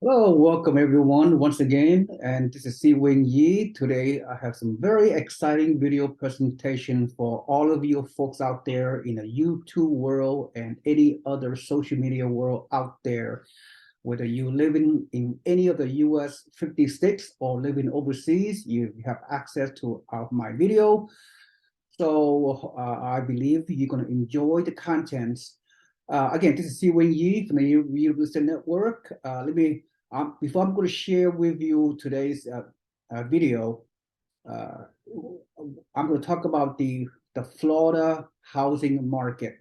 Hello, welcome everyone once again, and this is Seewing Yi. Today I have some very exciting video presentation for all of you folks out there in the YouTube world and any other social media world out there, whether you live in any of the US 50 states or living overseas, you have access to my video. So I believe you're going to enjoy the contents. Again, this is Seewing Yi from the Real Estate Network. Before I'm going to share with you today's video, uh, I'm going to talk about the Florida housing market,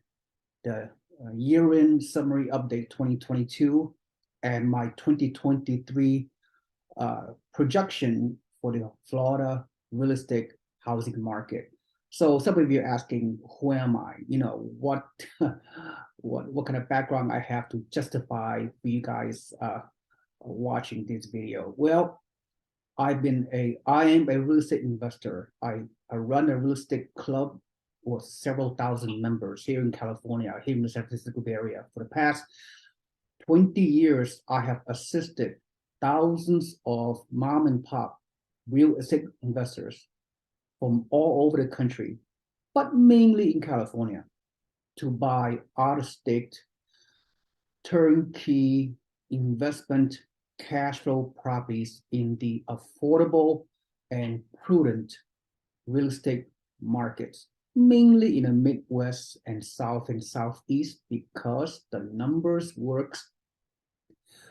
the year-end summary update 2022, and my 2023 projection for the Florida real estate housing market. So some of you are asking, who am I? You know, what what kind of background I have to justify for you guys watching this video? Well, I am a real estate investor. I run a real estate club with several thousand members here in California, here in the San Francisco Bay Area. For the past 20 years, I have assisted thousands of mom and pop real estate investors from all over the country, but mainly in California, to buy out of state turnkey investment cash flow properties in the affordable and prudent real estate markets, mainly in the Midwest and South and Southeast, because the numbers works.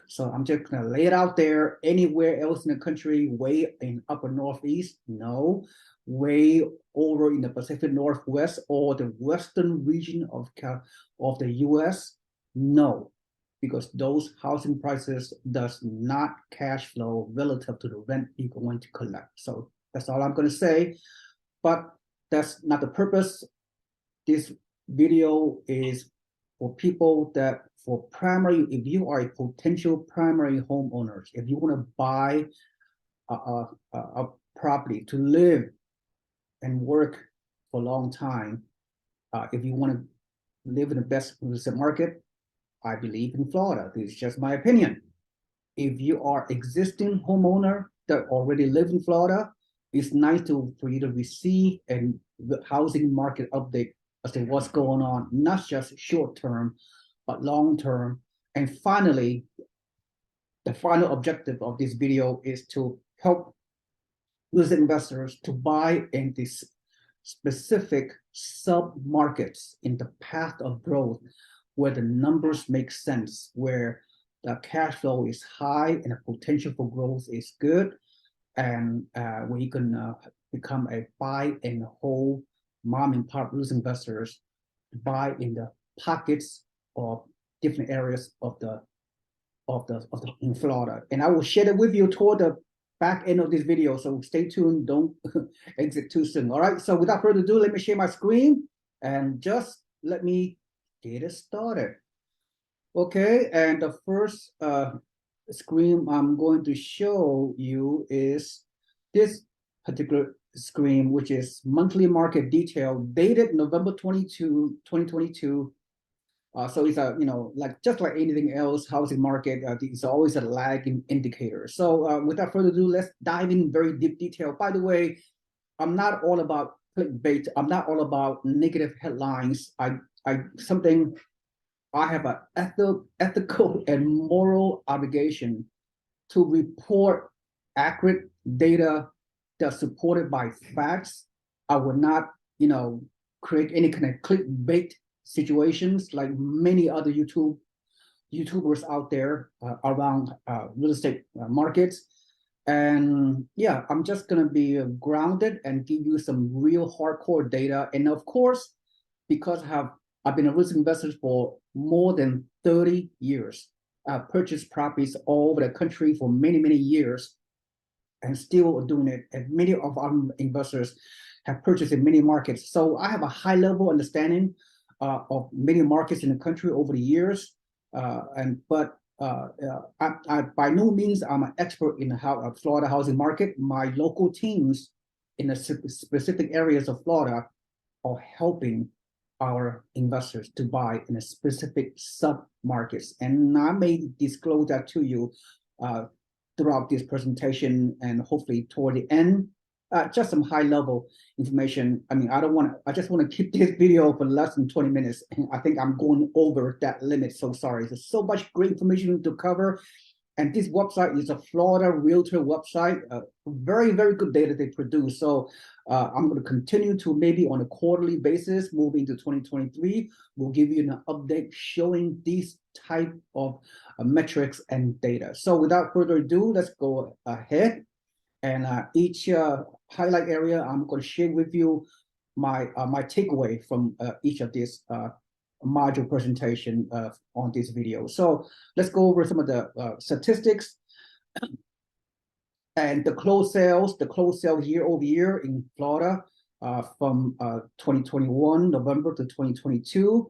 So I'm just gonna lay it out there. Anywhere else in the country, way in upper Northeast, no. Way over in the Pacific Northwest or the western region of the US, no, because those housing prices does not cash flow relative to the rent you're going to collect. So that's all I'm going to say. But that's not the purpose. This video is for people that for primary, if you are a potential primary homeowners, if you want to buy a property to live and work for a long time, if you want to live in the best real estate market, I believe in Florida. This is just my opinion. If you are existing homeowner that already live in Florida, it's nice for you to receive a housing market update as to what's going on, not just short term, but long term. And finally, the final objective of this video is to help real estate investors to buy in these specific sub markets in the path of growth where the numbers make sense, where the cash flow is high and the potential for growth is good, and where you can become a buy and hold mom and pop real estate investors to buy in the pockets of different areas of the in Florida. And I will share that with you toward the back end of this video. So stay tuned, don't exit too soon. All right. So without further ado, let me share my screen and just let me get it started. Okay, and the first screen I'm going to show you is this particular screen, which is monthly market detail dated November 22, 2022. So it's a, like just like anything else, housing market, it's always a lagging indicator. So without further ado, let's dive in very deep detail. By the way, I'm not all about clickbait. I'm not all about negative headlines. I have an ethical and moral obligation to report accurate data that's supported by facts. I would not, create any kind of clickbait situations like many other YouTubers out there around real estate markets. And yeah, I'm just gonna be grounded and give you some real hardcore data. And of course, because I've been a real estate investor for more than 30 years. I've purchased properties all over the country for many, many years and still doing it. And many of our investors have purchased in many markets. So I have a high level understanding of many markets in the country over the years. But by no means I'm an expert in the Florida housing market. My local teams in the specific areas of Florida are helping our investors to buy in a specific sub markets. And I may disclose that to you throughout this presentation, and hopefully toward the end, just some high level information. I mean, I just want to keep this video for less than 20 minutes. And I think I'm going over that limit. So sorry. There's so much great information to cover. And this website is a Florida realtor website, very, very good data they produce. So I'm going to continue to maybe on a quarterly basis, moving to 2023. We'll give you an update showing these type of metrics and data. So without further ado, let's go ahead. And each highlight area, I'm going to share with you my takeaway from each of these module presentation on this video. So let's go over some of the statistics and the closed sales year over year in Florida from 2021 November to 2022.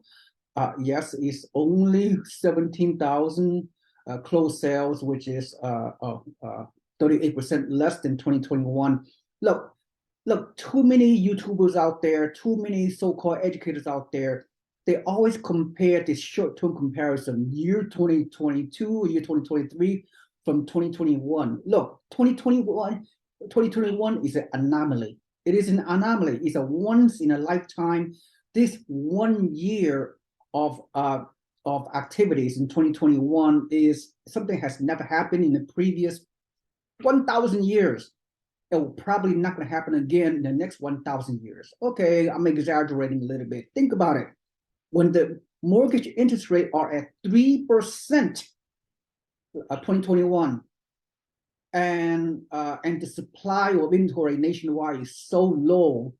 Yes, it's only 17,000 closed sales, which is 38% less than 2021. Look, too many YouTubers out there, too many so-called educators out there, they always compare this short-term comparison, year 2022, year 2023 from 2021. Look, 2021 is an anomaly. It is an anomaly. It's a once in a lifetime. This 1 year of activities in 2021 is something has never happened in the previous 1,000 years. It will probably not going to happen again in the next 1,000 years. Okay, I'm exaggerating a little bit. Think about it. When the mortgage interest rate are at 3%, 2021, and the supply of inventory nationwide is so low,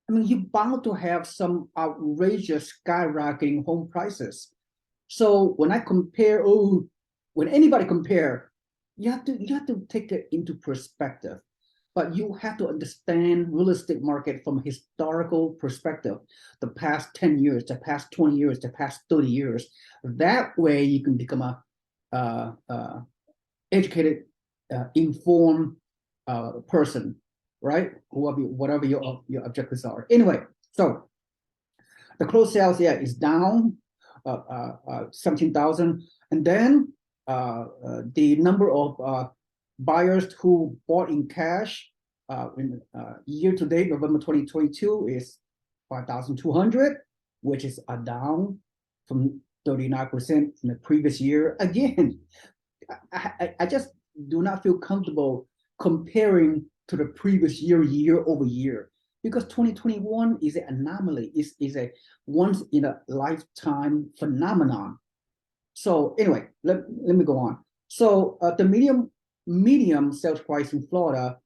I mean, you're bound to have some outrageous skyrocketing home prices. So when I compare, when anybody compare, you have to take it into perspective. But you have to understand real estate market from a historical perspective, the past 10 years, the past 20 years, the past 30 years. That way you can become a educated, informed person, right? Whatever your objectives are. Anyway, so the closed sales, is down 17,000. And then the number of buyers who bought in cash in year to date, November 2022, is 5,200, which is a down from 39% from the previous year. Again, I just do not feel comfortable comparing to the previous year, year over year, because 2021 is an anomaly, is a once in a lifetime phenomenon. So anyway, let me go on. So the medium sales price in Florida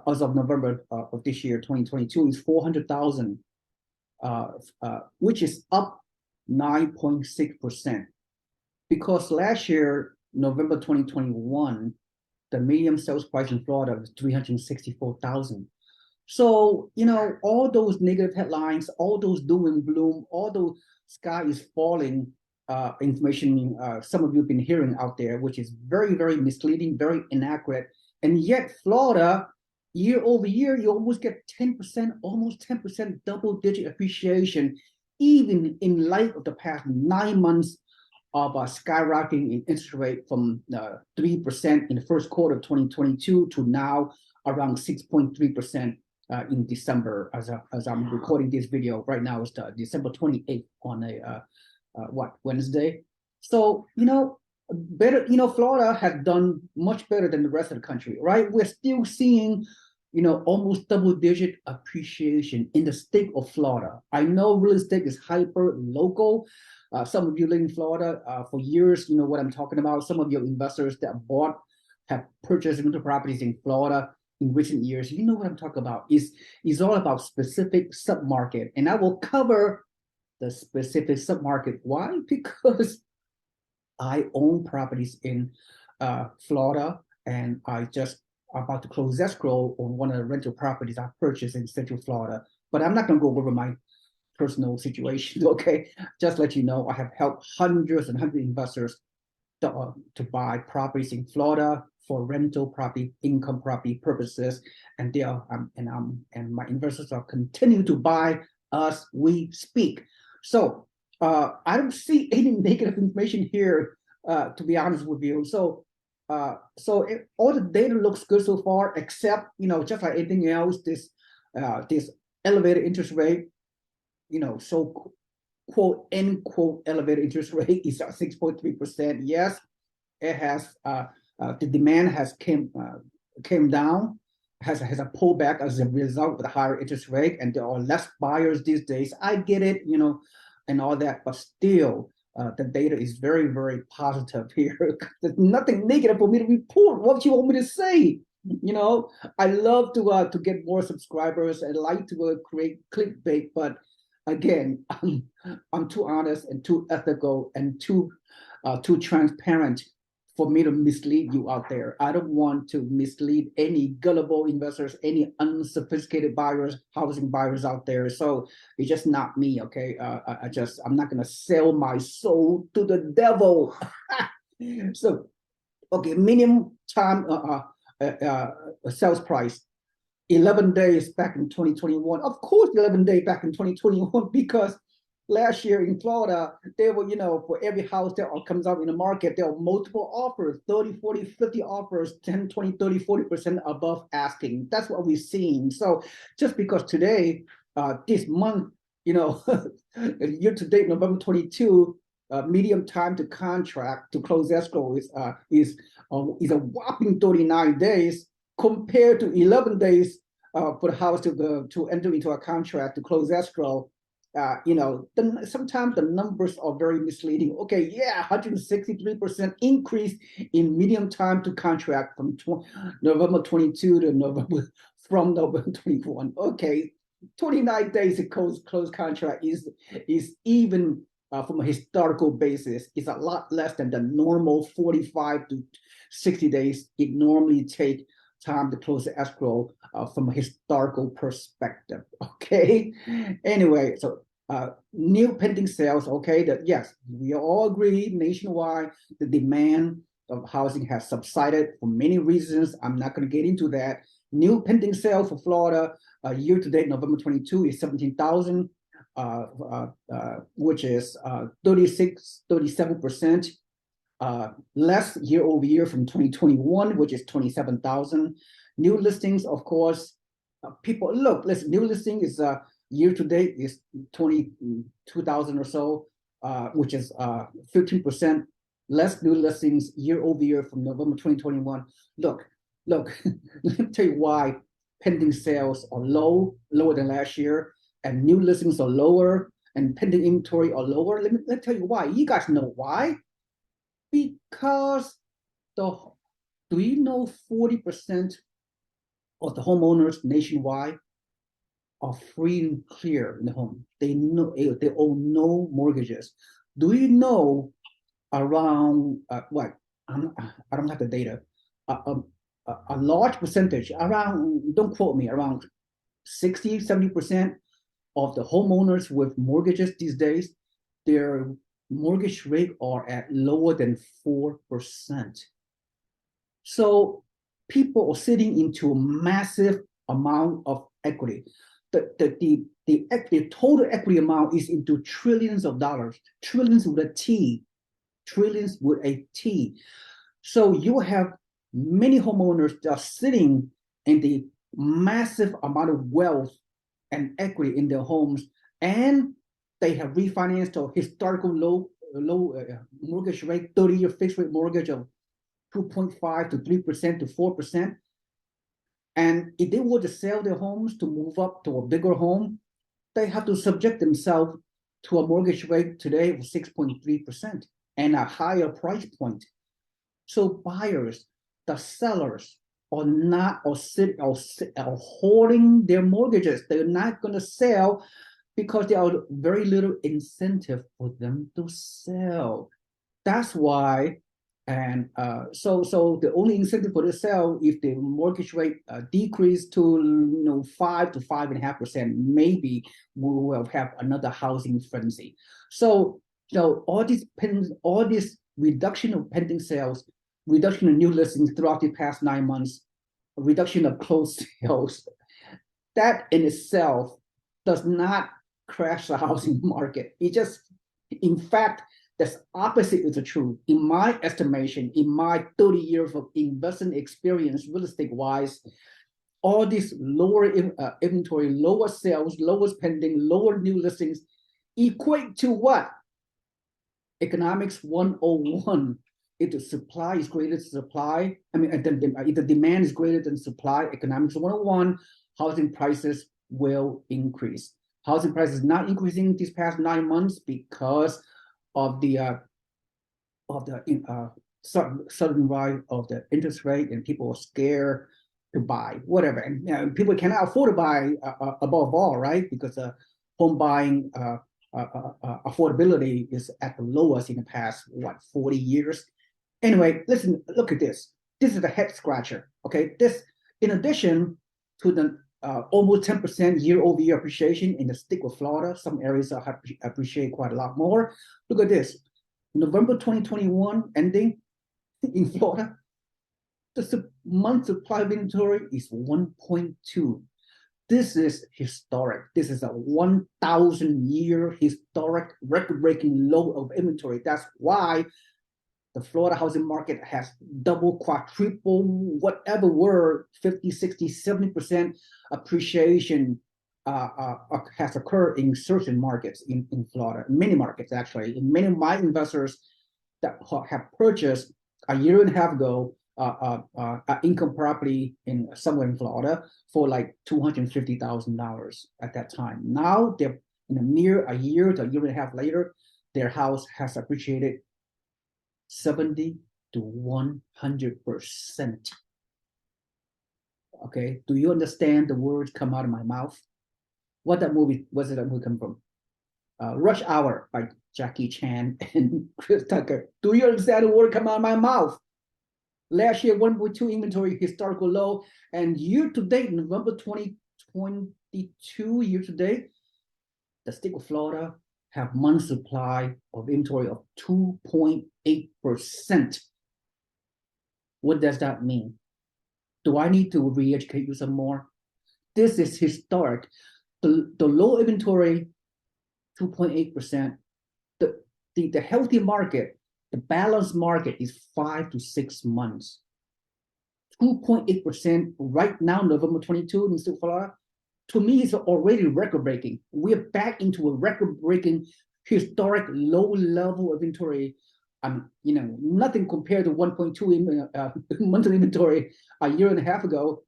as of November of this year, 2022, is 400,000, which is up 9.6%. Because last year, November 2021, the medium sales price in Florida was 364,000. So, you know, all those negative headlines, all those doom and gloom, all those sky is falling information some of you have been hearing out there, which is very, very misleading, very inaccurate. And yet Florida, year over year, you almost get 10%, almost 10% double-digit appreciation, even in light of the past 9 months of skyrocketing in interest rate from 3% in the first quarter of 2022 to now around 6.3% in December. As I'm recording this video right now, it's December 28th on a Wednesday. So, you know, better, you know, Florida has done much better than the rest of the country, right? We're still seeing, you know, almost double-digit appreciation in the state of Florida. I know real estate is hyper local. Some of you live in Florida for years, you know what I'm talking about. Some of your investors that have purchased rental properties in Florida in recent years, you know what I'm talking about. Is all about specific submarket, and I will cover the specific submarket. Why? Because I own properties in Florida, and I just about to close escrow on one of the rental properties I purchased in Central Florida. But I'm not going to go over my personal situation, okay? Just let you know, I have helped hundreds and hundreds of investors to buy properties in Florida for rental property, income property purposes, and they are and my investors are continuing to buy as we speak. So I don't see any negative information here, to be honest with you. So all the data looks good so far, except, just like anything else, this elevated interest rate, so quote unquote elevated interest rate is at 6.3%. Yes, it has the demand has came down, has a pullback as a result of the higher interest rate, and there are less buyers these days. I get it, and all that, but still, the data is very, very positive here. There's nothing negative for me to report. What you want me to say? I love to get more subscribers. I like to create clickbait, but again, I'm too honest and too ethical and too transparent for me to mislead you out there. I don't want to mislead any gullible investors, any unsophisticated buyers, housing buyers out there. So it's just not me, okay? I'm not gonna sell my soul to the devil. So, okay, minimum time sales price, 11 days back in 2021. Of course, 11 days back in 2021, because last year in Florida, there were, for every house that comes out in the market, there are multiple offers, 30, 40, 50 offers, 10, 20, 30, 40% above asking. That's what we've seen. So just because today, this month, year to date, November 22, medium time to contract to close escrow is a whopping 39 days compared to 11 days for the house to enter into a contract to close escrow. Sometimes the numbers are very misleading. Okay, yeah, 163% increase in medium time to contract from November 22 to November 21. Okay, 29 days to close contract is even from a historical basis is a lot less than the normal 45 to 60 days it normally take time to close the escrow from a historical perspective. Okay. Anyway, so new pending sales. Okay, that yes, we all agree nationwide the demand of housing has subsided for many reasons. I'm not going to get into that. New pending sales for Florida year to date November 22 is 17,000, which is 37%. Less year over year from 2021, which is 27,000. New listings, of course, people look. Listen, new listing is year to date is 22,000 or so, which is 15% less new listings year over year from November 2021. Look. Let me tell you why pending sales are lower than last year, and new listings are lower, and pending inventory are lower. Let me tell you why. You guys know why? Because do you know 40% of the homeowners nationwide are free and clear in the home? They own no mortgages. Do you know around what? I don't have the data. A large percentage, around, don't quote me, around 60, 70% of the homeowners with mortgages these days, their mortgage rate are at lower than 4%. So people are sitting into a massive amount of equity. The total equity amount is into trillions of dollars, trillions with a T, trillions with a T. So you have many homeowners that are sitting in the massive amount of wealth and equity in their homes, and they have refinanced a historical low mortgage rate, 30-year fixed rate mortgage of 2.5 to 3% to 4%. And if they were to sell their homes to move up to a bigger home, they have to subject themselves to a mortgage rate today of 6.3% and a higher price point. So buyers, the sellers, are holding their mortgages. They're not going to sell because there are very little incentive for them to sell. That's why, and so the only incentive for the sell, if the mortgage rate decrease to 5 to 5.5%, maybe we will have another housing frenzy. So all this reduction of pending sales, reduction of new listings throughout the past 9 months, reduction of closed sales, that in itself does not crash the housing market. It just, in fact, That's opposite is the truth. In my estimation, in my 30 years of investment experience, real estate wise, all these lower inventory, lower sales, lower spending, lower new listings equate to what? Economics 101. If the supply is greater than supply, if the demand is greater than supply, economics 101, housing prices will increase. Housing prices not increasing these past 9 months because of the sudden rise of the interest rate, and people are scared to buy whatever, and people cannot afford to buy above all, right? Because home buying affordability is at the lowest in the past 40 years. Anyway, listen, look at this. This is a head scratcher. Okay, this in addition to the almost 10% year-over-year appreciation in the state of Florida. Some areas have appreciate quite a lot more. Look at this. November 2021 ending in Florida, the month supply of inventory is 1.2. This is historic. This is a 1,000-year historic record-breaking low of inventory. That's why the Florida housing market has double, quadruple, whatever word, 50, 60, 70% appreciation has occurred in certain markets in Florida, many markets actually. In many of my investors that have purchased a year and a half ago an income property somewhere in Florida for like $250,000 at that time. Now they're in a year to a year and a half later, their house has appreciated 70 to 100%. Okay, do you understand the words come out of my mouth? Where's that movie come from? Rush Hour by Jackie Chan and Chris Tucker. Do you understand the word come out of my mouth? Last year, 1.2 inventory, historical low, and year to date, November 2022, year to date, the state of Florida have month supply of inventory of 2.8%. What does that mean? Do I need to re-educate you some more? This is historic. The low inventory, 2.8%. The healthy market, the balanced market is 5 to 6 months. 2.8% right now, November 22 in State of Florida, to me is already record-breaking. We're back into a record-breaking historic low level of inventory. Nothing compared to 1.2 monthly inventory a year and a half ago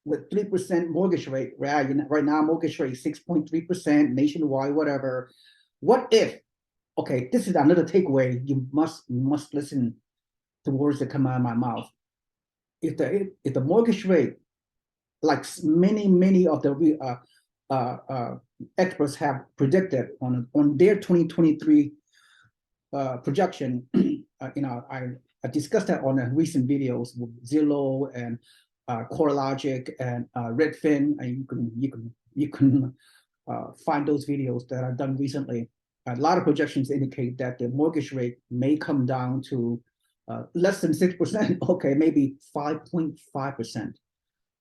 with 3% mortgage rate. Right now, mortgage rate 6.3% nationwide, whatever. What if? Okay, this is another takeaway. You must listen to words that come out of my mouth. If the mortgage rate, like many of the experts have predicted on their 2023 projection, I discussed that on recent videos with Zillow and CoreLogic and Redfin, and you can find those videos that I've done recently. A lot of projections indicate that the mortgage rate may come down to less than 6%, okay, maybe 5.5%.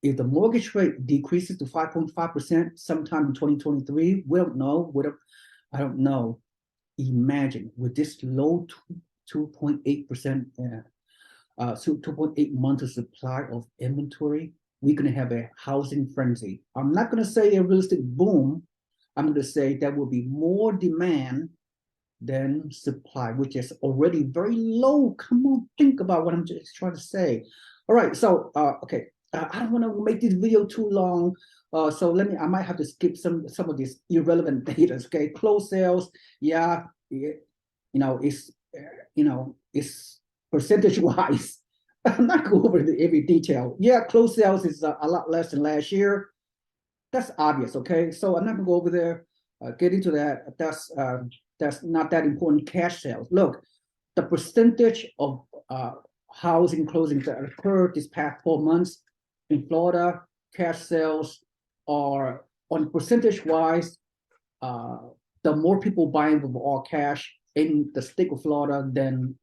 If the mortgage rate decreases to 5.5% sometime in 2023, we don't know. I don't know. Imagine with this low 2.8%, 2.8 months of supply of inventory, we're going to have a housing frenzy. I'm not going to say a real estate boom. I'm going to say there will be more demand than supply, which is already very low. Come on, think about what I'm just trying to say. All right, so okay, I don't want to make this video too long. So I might have to skip some of these irrelevant data. Okay, closed sales, yeah, it's percentage wise. I'm not going over every detail. Yeah, closed sales is a lot less than last year. That's obvious, okay? So I'm not gonna go over there, get into that. That's not that important. Cash sales. Look, the percentage of housing closings that occurred this past 4 months in Florida, cash sales are on percentage wise, the more people buying with all cash in the state of Florida than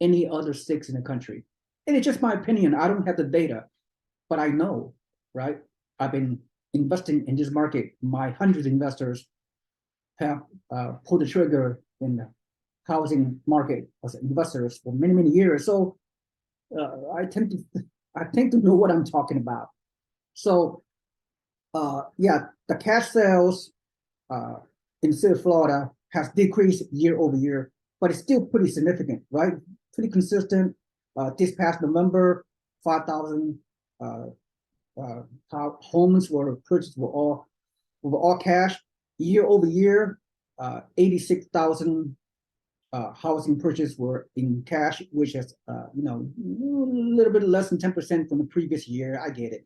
any other states in the country. And it's just my opinion. I don't have the data, but I know, right? I've been investing in this market. My hundreds of investors have pulled the trigger in housing market as investors for many, many years. So I tend to know what I'm talking about. So yeah, the cash sales in the state of Florida has decreased year over year, but it's still pretty significant, right? Pretty consistent. This past November, 5,000 homes were purchased were all cash. Year over year, 86,000 housing purchases were in cash, which is a little bit less than 10% from the previous year. I get it.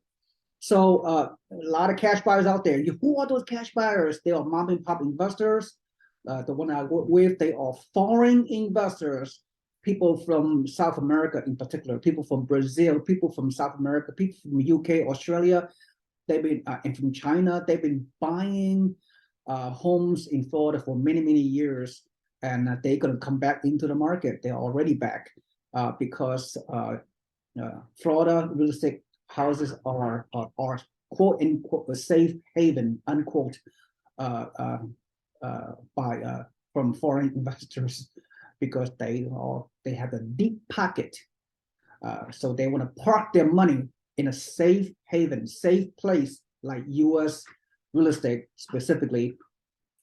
So a lot of cash buyers out there. Who are those cash buyers? They are mom and pop investors. The one I work with, they are foreign investors, people from South America in particular, people from Brazil, people from South America, people from UK, Australia. They've been and from China. They've been buying homes in Florida for many, many years, and they're going to come back into the market. They're already back because Florida real estate houses are quote unquote a safe haven unquote from foreign investors because they have a deep pocket, so they want to park their money in a safe haven, safe place like U.S. real estate, specifically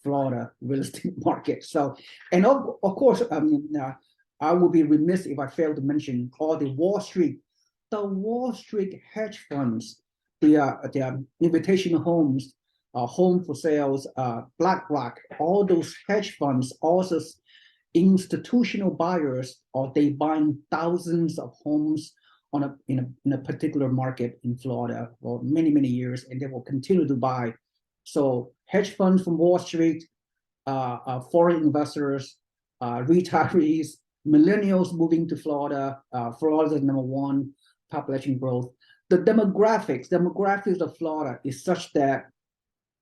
Florida real estate market. So, and of course, I would be remiss if I failed to mention all the Wall Street hedge funds, the invitation homes, home for sales, BlackRock, all those hedge funds, also institutional buyers, are they buying thousands of homes in a particular market in Florida for many, many years, and they will continue to buy. So hedge funds from Wall Street, foreign investors, retirees, millennials moving to Florida. Florida is number one, population growth. The demographics of Florida is such that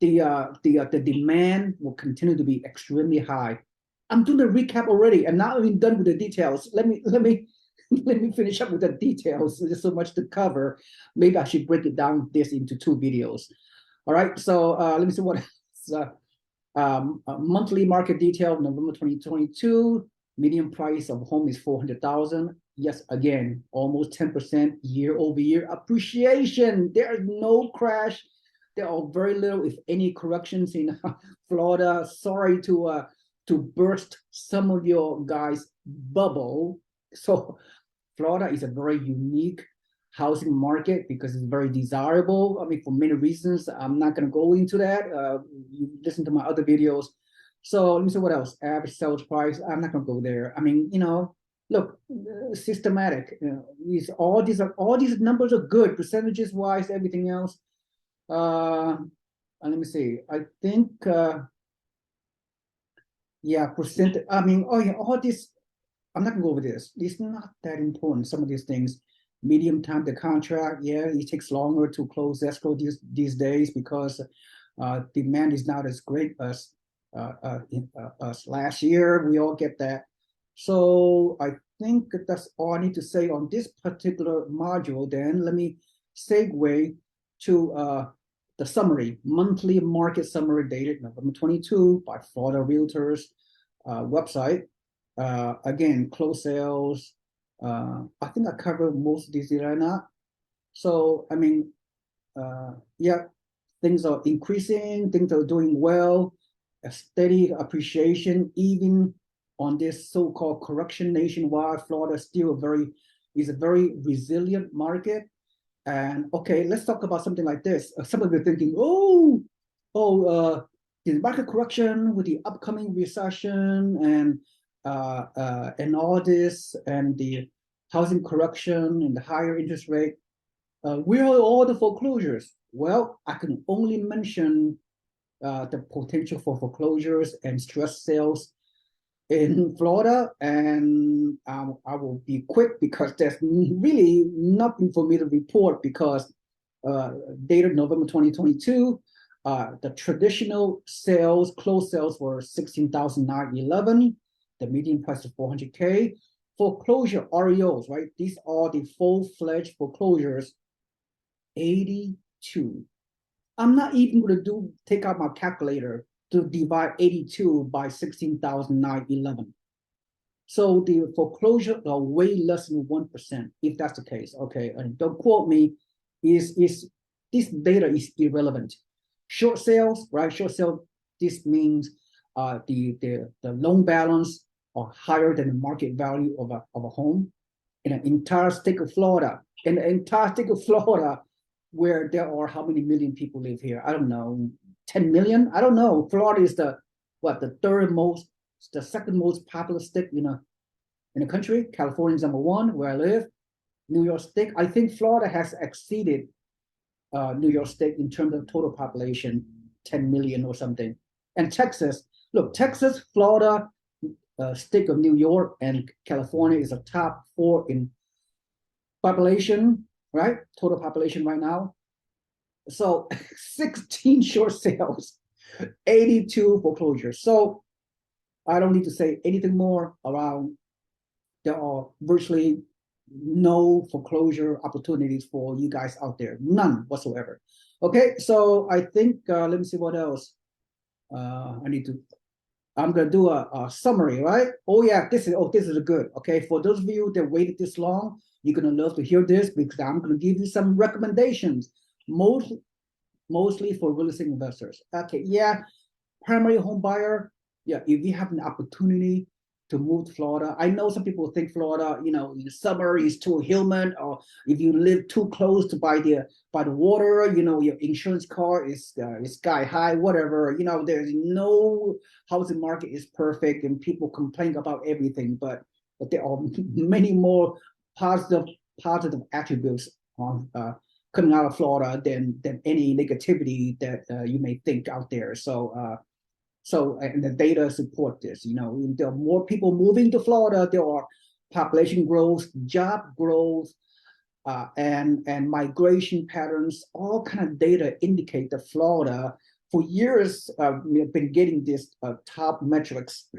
the demand will continue to be extremely high. I'm doing the recap already. I'm not even done with the details. Let me finish up with the details. There's so much to cover. Maybe I should break it down this into 2 videos. All right. So let me see what monthly market detail, November 2022. Median price of home is 400,000. Yes, again, almost 10% year over year appreciation. There is no crash. There are very little, if any, corrections in Florida. Sorry to burst some of your guys' bubble. So Florida is a very unique housing market because it's very desirable. I mean, for many reasons. I'm not going to go into that. You listen to my other videos. So let me see what else. Average sales price. I'm not going to go there. I mean, look, systematic. All these numbers are good, percentages wise, everything else. Let me see. I think, yeah, percent. I mean, oh yeah, all this. I'm not gonna go over this. It's not that important. Some of these things, medium time the contract. Yeah, it takes longer to close escrow these days because demand is not as great as last year. We all get that. So I think that's all I need to say on this particular module. Then let me segue to the summary, monthly market summary dated November 22 by Florida Realtors website. Again, closed sales. I think I covered most of these, did I not? So, I mean, yeah, things are increasing, things are doing well, a steady appreciation, even on this so-called correction nationwide. Florida still is a very resilient market. And okay, let's talk about something like this. Some of you are thinking, the market correction with the upcoming recession and all this, and the housing correction and the higher interest rate. Where are all the foreclosures? Well, I can only mention the potential for foreclosures and stress sales in Florida, and I will be quick because there's really nothing for me to report because dated November 2022, the traditional sales, closed sales were 16,911. The median price is 400K. Foreclosure REOs, right? These are the full-fledged foreclosures, 82. I'm not even going to take out my calculator to divide 82 by 16,911. So the foreclosure are way less than 1%, if that's the case. Okay, and don't quote me. Is this data is irrelevant? Short sales, right? Short sale. This means the loan balance are higher than the market value of a home in an entire state of Florida. In the entire state of Florida, where there are how many million people live here? I don't know, 10 million? I don't know. Florida is the second most populous state in the country. California is number one, where I live. New York State. I think Florida has exceeded New York State in terms of total population, 10 million or something. And Texas, look, Texas, Florida, state of New York, and California is the top four in population, right? Total population right now. So 16 short sales, 82 foreclosures. So I don't need to say anything more around. There are virtually no foreclosure opportunities for you guys out there, none whatsoever. Okay, so I think let me see what else. I'm gonna do a summary, right? Oh yeah, this is good. Okay, for those of you that waited this long, you're gonna love to hear this because I'm gonna give you some recommendations, mostly for real estate investors. Okay, yeah, primary home buyer. Yeah, if you have an opportunity to move to Florida, I know some people think Florida, in the summer is too humid, or if you live too close to by the water, your insurance car is sky high, whatever. There's no housing market is perfect, and people complain about everything, but there are many more positive attributes on coming out of Florida than any negativity that you may think out there. So and the data support this. There are more people moving to Florida. There are population growth, job growth, and migration patterns. All kind of data indicate that Florida, for years, we have been getting this top metrics,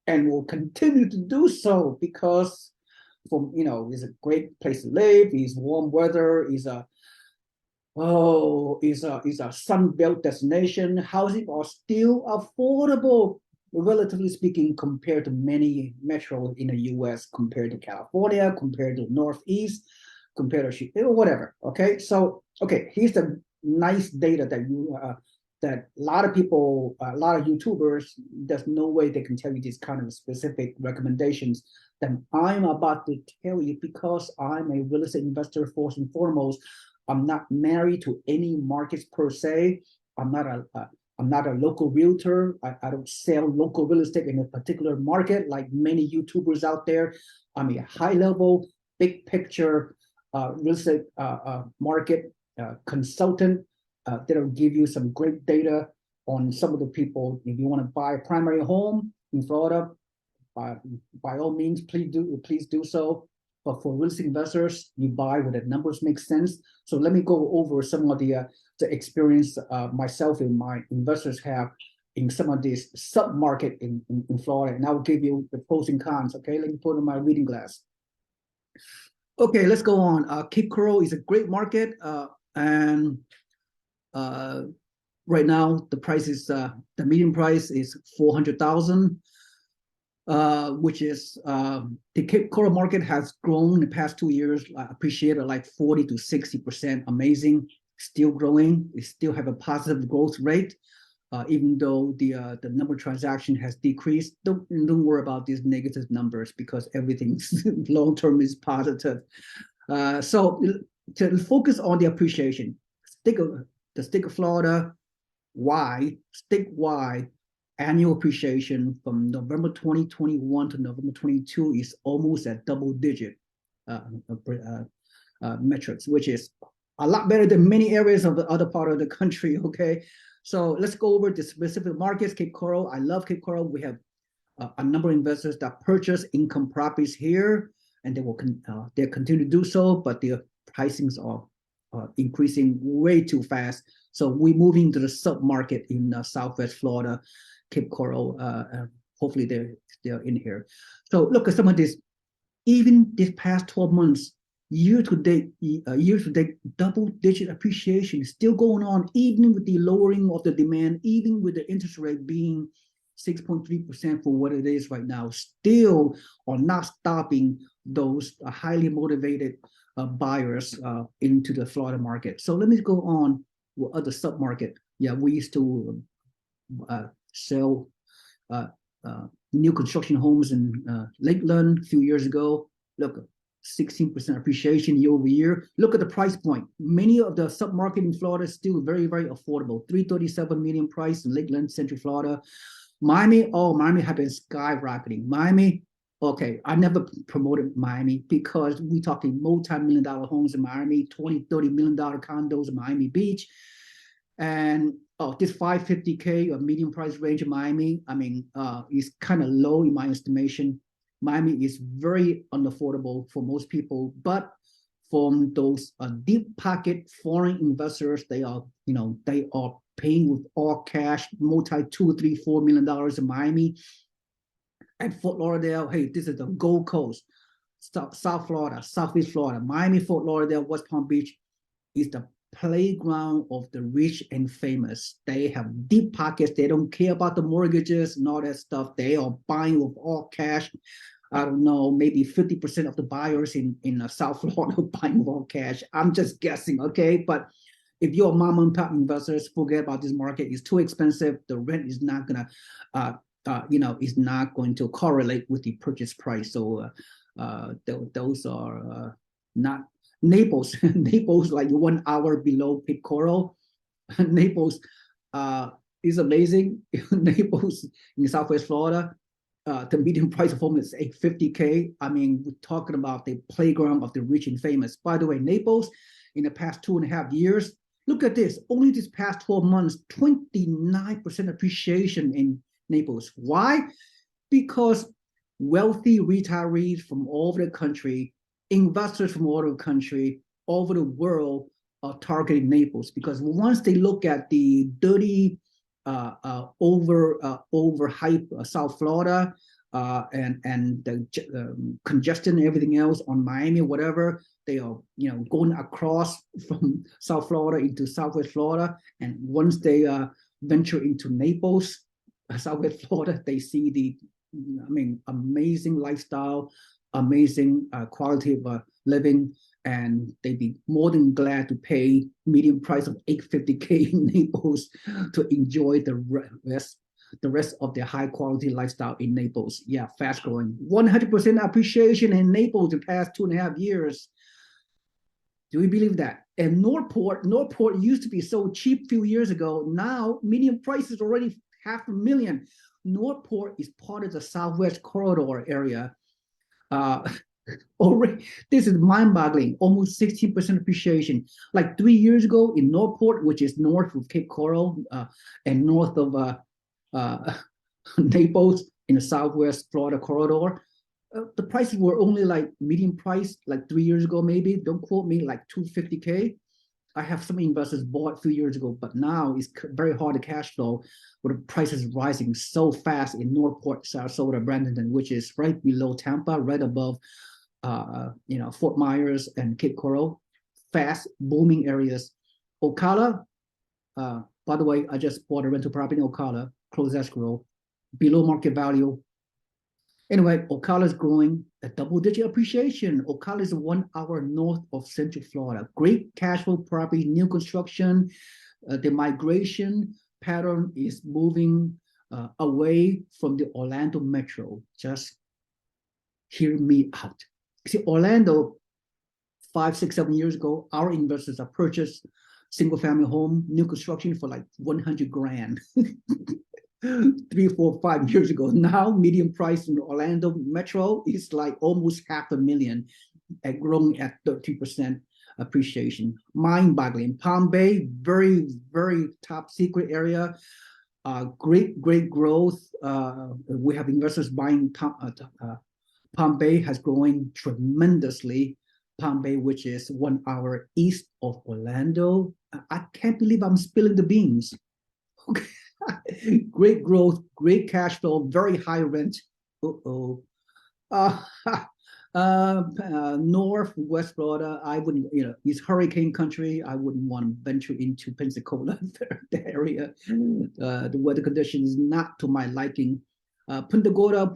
and will continue to do so because, it's a great place to live. It's warm weather. Is a Sunbelt destination. Housing are still affordable, relatively speaking, compared to many metros in the U.S., compared to California, compared to Northeast, compared to whatever. Okay, so here's the nice data that a lot of people, a lot of YouTubers, there's no way they can tell you these kind of specific recommendations that I'm about to tell you because I'm a real estate investor first and foremost. I'm not married to any markets per se. I'm not a local realtor. I don't sell local real estate in a particular market like many YouTubers out there. I'm a high level, big picture real estate market consultant that'll give you some great data on some of the people. If you want to buy a primary home in Florida, by all means, please do so. But for real estate investors, you buy where the numbers make sense. So let me go over some of the experience myself and my investors have in some of these sub-market in Florida. And I will give you the pros and cons. Okay, let me put on my reading glass. Okay, let's go on. Cape Coral is a great market, and right now the price is the median price is $400,000. Which is the Cape Coral market has grown in the past 2 years, appreciated like 40 to 60%. Amazing, still growing. It still have a positive growth rate, even though the number of transaction has decreased. Don't worry about these negative numbers because everything long term is positive. So to focus on the appreciation, the state of Florida, statewide annual appreciation from November 2021 to November 22 is almost at double digit metrics, which is a lot better than many areas of the other part of the country. Okay, so let's go over the specific markets. Cape Coral, I love Cape Coral. We have a number of investors that purchase income properties here, and they continue to do so, but their pricings are increasing way too fast. So we're moving to the sub market in Southwest Florida. Cape Coral, hopefully they're in here. So look at some of this. Even this past 12 months, year to date, double-digit appreciation is still going on, even with the lowering of the demand, even with the interest rate being 6.3% for what it is right now, still are not stopping those highly motivated buyers into the Florida market. So let me go on with other submarket. Yeah, we used to sell new construction homes in Lakeland a few years ago. Look, 16% appreciation year over year. Look at the price point. Many of the submarket in Florida is still very, very affordable. 337 million price in Lakeland, Central Florida. Miami, Miami have been skyrocketing. Miami, okay, I never promoted Miami because we're talking multi-million-dollar homes in Miami, $20-30 million condos in Miami Beach. And this 550K or medium price range in Miami, I mean, is kind of low in my estimation. Miami is very unaffordable for most people, but from those deep pocket foreign investors, they are paying with all cash, multi $2, $3, $4 million in Miami. At Fort Lauderdale, hey, this is the Gold Coast, South Florida, Southeast Florida, Miami, Fort Lauderdale, West Palm Beach is the playground of the rich and famous. They have deep pockets. They don't care about the mortgages and all that stuff. They are buying with all cash. I don't know, maybe 50% of the buyers in South Florida buying with all cash. I'm just guessing, okay? But if you're mom and pop investors, forget about this market. It's too expensive. The rent is not gonna, is not going to correlate with the purchase price. So those are not Naples. Naples, like 1 hour below Cape Coral. Naples is amazing. Naples in Southwest Florida. The median price of home is $850K. I mean, we're talking about the playground of the rich and famous. By the way, Naples, in the past 2.5 years, look at this. Only this past 12 months, 29% appreciation in Naples. Why? Because wealthy retirees from all over the country, investors from all over the country, all over the world are targeting Naples. Because once they look at the dirty, overhyped South Florida and the congestion and everything else on Miami, whatever, they are going across from South Florida into Southwest Florida, and once they venture into Naples, Southwest Florida, they see the amazing lifestyle, amazing quality of living, and they'd be more than glad to pay median price of $850K in Naples to enjoy the rest of their high quality lifestyle in Naples. Yeah, fast growing. 100% appreciation in Naples the past 2.5 years. Do we believe that? And Northport used to be so cheap a few years ago. Now median price is already $500,000. Northport is part of the Southwest Corridor area. Already, this is mind-boggling. Almost 16% appreciation. Like 3 years ago in Northport, which is north of Cape Coral and north of Naples in the Southwest Florida corridor, the prices were only like median price like 3 years ago, maybe. Don't quote me, like $250K. I have some investors bought a few years ago, but now it's very hard to cash flow with the prices rising so fast in Northport, Sarasota, Bradenton, which is right below Tampa, right above Fort Myers and Cape Coral. Fast booming areas. Ocala, by the way, I just bought a rental property in Ocala, closed escrow, below market value. Anyway, Ocala is growing a double-digit appreciation. Ocala is 1 hour north of Central Florida. Great cash flow property, new construction. The migration pattern is moving away from the Orlando metro. Just hear me out. See, Orlando, 5, 6, 7 years ago, our investors have purchased single-family home, new construction for like 100 grand. 3, 4, 5 years ago. Now, median price in the Orlando metro is like almost $500,000 and growing at 30% appreciation. Mind-boggling. Palm Bay, very, very top secret area. Great growth. We have investors buying. Palm Bay has growing tremendously. Palm Bay, which is 1 hour east of Orlando. I can't believe I'm spilling the beans. Okay. Great growth, great cash flow, very high rent. Northwest Florida, I wouldn't, it's hurricane country. I wouldn't want to venture into Pensacola, the area. The weather conditions is not to my liking. Punta Gorda,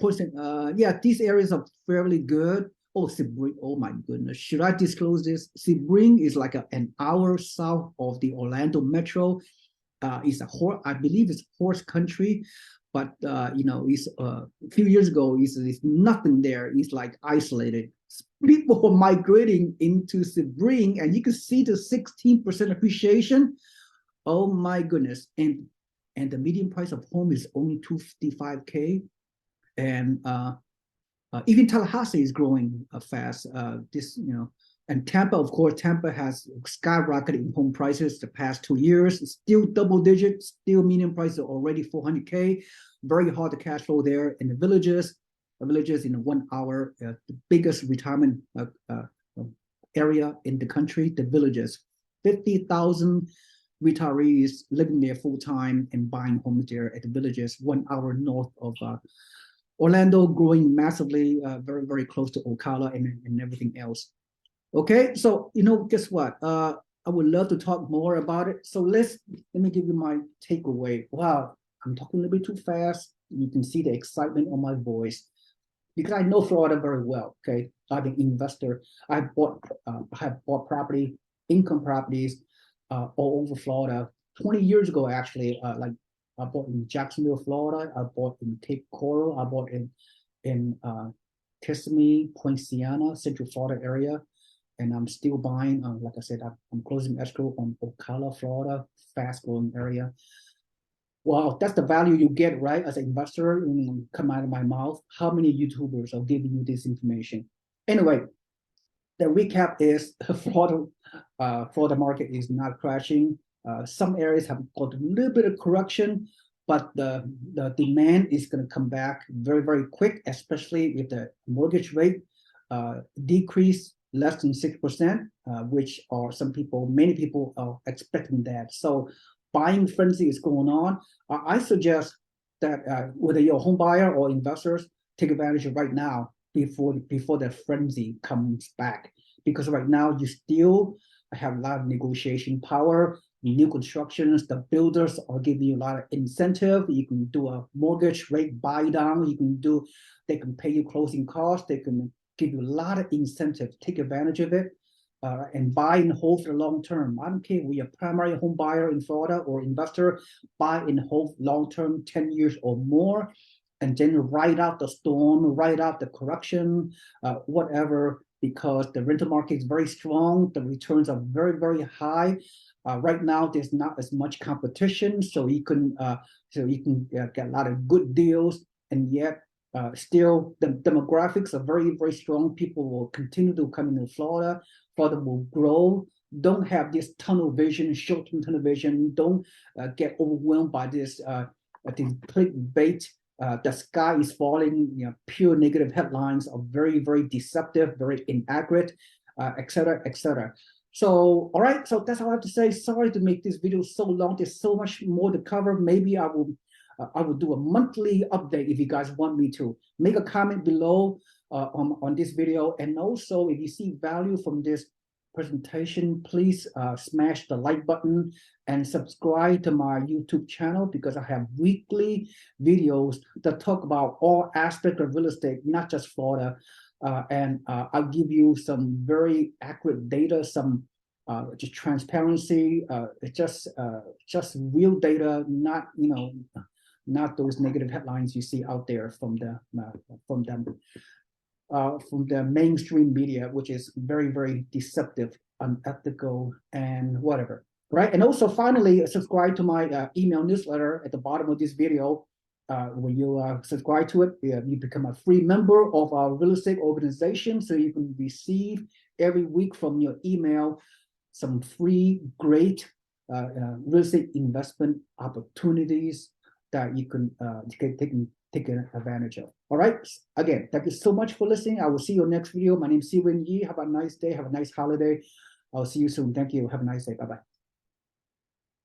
yeah, these areas are fairly good. Oh, Sebring, oh my goodness. Should I disclose this? Sebring is like an hour south of the Orlando metro. It's I believe it's horse country, but it's a few years ago, it's nothing there. It's like isolated. People are migrating into Sebring, and you can see the 16% appreciation. Oh my goodness! And the median price of home is only 255K, and even Tallahassee is growing fast. And Tampa, of course, Tampa has skyrocketed in home prices the past 2 years. Still double digits, still median prices are already 400K. Very hard to cash flow there. In the villages in 1 hour, the biggest retirement area in the country, the villages. 50,000 retirees living there full time and buying homes there at the villages, 1 hour north of Orlando, growing massively, very, very close to Ocala and everything else. Okay, so guess what? I would love to talk more about it. So let me give you my takeaway. Wow, I'm talking a little bit too fast. You can see the excitement on my voice because I know Florida very well. Okay, I'm an investor. I have bought property, income properties, all over Florida. 20 years ago, actually, like I bought in Jacksonville, Florida. I bought in Cape Coral. I bought in Kissimmee, Point Siena, Central Florida area. And I'm still buying. Like I said, I'm closing escrow on Ocala, Florida, fast-growing area. Well, that's the value you get, right? As an investor, come out of my mouth. How many YouTubers are giving you this information? Anyway, the recap is Florida market is not crashing. Some areas have got a little bit of correction, but the demand is going to come back very, very quick, especially if the mortgage rate decrease less than 6%, which are many people are expecting that. So buying frenzy is going on. I suggest that whether you're a home buyer or investors, take advantage of right now before the frenzy comes back. Because right now you still have a lot of negotiation power. New constructions, the builders are giving you a lot of incentive. You can do a mortgage rate buy down. They can pay you closing costs. They can give you a lot of incentive. Take advantage of it and buy and hold for the long term. I don't care if you're a primary home buyer in Florida or investor, buy and hold long term, 10 years or more, and then ride out the storm, ride out the correction, whatever, because the rental market is very strong. The returns are very, very high. Right now, there's not as much competition, so you can get a lot of good deals, and yet still the demographics are very, very strong. People will continue to come into Florida. Florida will grow. Don't have this tunnel vision, short-term tunnel vision. Don't get overwhelmed by this clickbait. The sky is falling. Pure negative headlines are very, very deceptive, very inaccurate, et cetera, et cetera. So, all right. So that's all I have to say. Sorry to make this video so long. There's so much more to cover. Maybe I will do a monthly update if you guys want me to. Make a comment below on this video. And also, if you see value from this presentation, please smash the like button and subscribe to my YouTube channel, because I have weekly videos that talk about all aspects of real estate, not just Florida. And I'll give you some very accurate data, some just transparency, just real data, not those negative headlines you see out there from the mainstream media, which is very, very deceptive, unethical, and whatever. Right. And also, finally, subscribe to my email newsletter at the bottom of this video. When you subscribe to it, you become a free member of our real estate organization, so you can receive every week from your email some free, great real estate investment opportunities that you can take advantage of. All right. Again, thank you so much for listening. I will see you next video. My name is Seewing. Have a nice day. Have a nice holiday. I'll see you soon. Thank you. Have a nice day. Bye-bye.